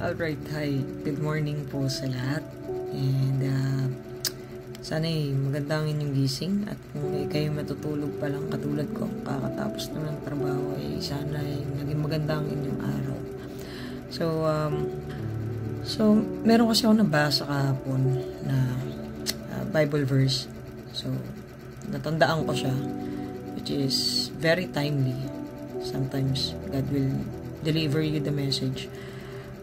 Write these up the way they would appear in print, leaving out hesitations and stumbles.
Alright, hi. Good morning po sa lahat. And sana'y maganda ang inyong gising at kung kayo matutulog pa lang katulad ko, kakatapos na ng trabaho, sana'y naging maganda ang inyong araw. So meron kasi ako nabasa kahapon na Bible verse. So, natandaan ko siya, which is very timely. Sometimes, God will deliver you the message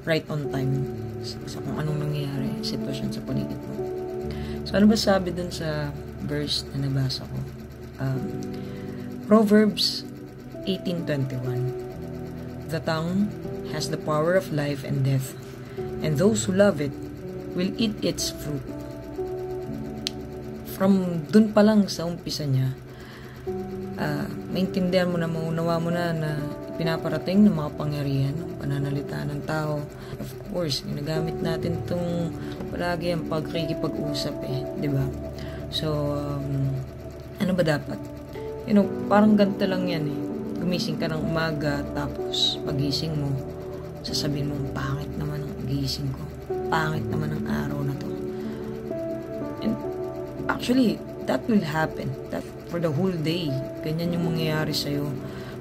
right on time sa kung anong nangyayari, sitwasyon sa paligid mo. So, ano ba sabi dun sa verse na nabasa ko? Proverbs 18:21. The tongue has the power of life and death, and those who love it will eat its fruit. From dun pa lang sa umpisa niya, maintindihan mo na, maunawa mo na pinaparating ng mga pangyarihan, pananalita ng tao. Of course, ginagamit natin itong palagi ang pagkikipag-usap di ba? So, ano ba dapat? Parang ganito lang yan Gumising ka ng umaga, tapos pagising mo, sasabihin mo, pangit naman ang gising ko. Pangit naman ang araw na to. And actually, that will happen. That for the whole day. Ganyan yung mangyayari sa'yo.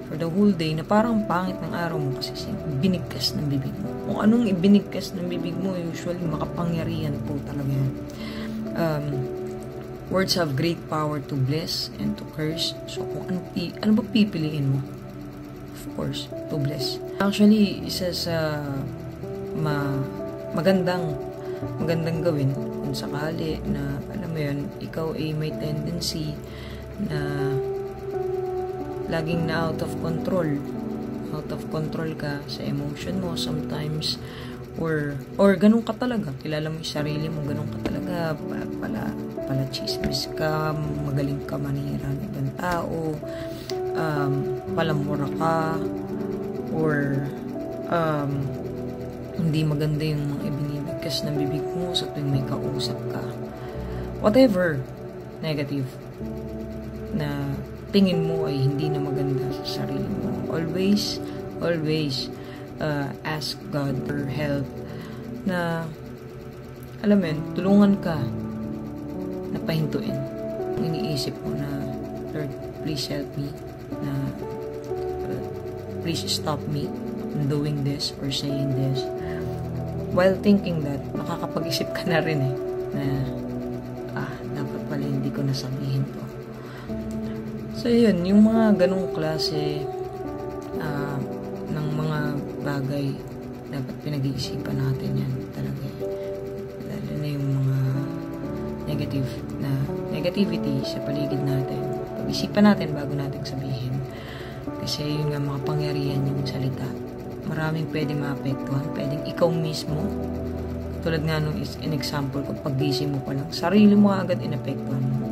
For the whole day, na parang pangit ng araw mo kasi binigkas ng bibig mo. Kung anong ibinigkas ng bibig mo, usually makapangyarihan po talaga yan. Words have great power to bless and to curse. So, kung ano ba pipiliin mo? Of course, to bless. Actually, isa sa magandang gawin kung sakali na, alam mo yun, ikaw ay may tendency na laging na out of control ka sa emotion mo sometimes, or ganun ka talaga, kilala mo yung sarili mo, ganun ka talaga, pala chismis ka, magaling ka manira ng ibang tao, palamura ka, or hindi maganda yung mga ibinibigkas ng bibig mo sa tuwing may kausap ka. Whatever negative na tingin mo ay hindi na maganda sa sarili mo. Always ask God for help na, alam mo yun, tulungan ka na pahintuin. Iniisip mo na, Lord, please help me, na please stop me from doing this or saying this. While thinking that, nakakapag-isip ka na rin na dapat pala hindi ko nasabihin to. So yun, yung mga ganong klase ng mga bagay, dapat pinag-iisipan natin yan talaga. Lalo na yung mga negativity sa paligid natin. Pag-isipan natin bago natin sabihin. Kasi yun nga, mga pangyarihan yung salita. Maraming pwede maapektuhan. Pwedeng ikaw mismo. Tulad nga nung in example ko, pag-gising mo pa lang, sarili mo agad inapektuhan mo.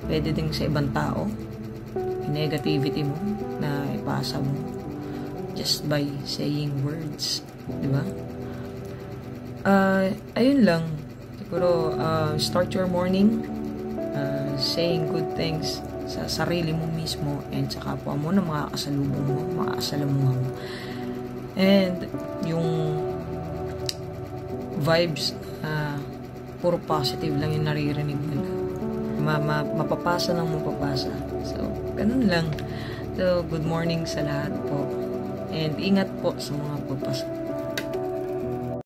Pwede din sa ibang tao, yung negativity mo na ipasa mo just by saying words, di ba? Ayun lang, siguro start your morning saying good things sa sarili mo mismo and sa kapwa mo na makakasalubong mo, makakasalamuhan mo. And yung vibes, puro positive lang yung naririnig mo. Mapapasa ng mapapasa. So, ganun lang. So, good morning sa lahat po. And ingat po sa mga pagpasok.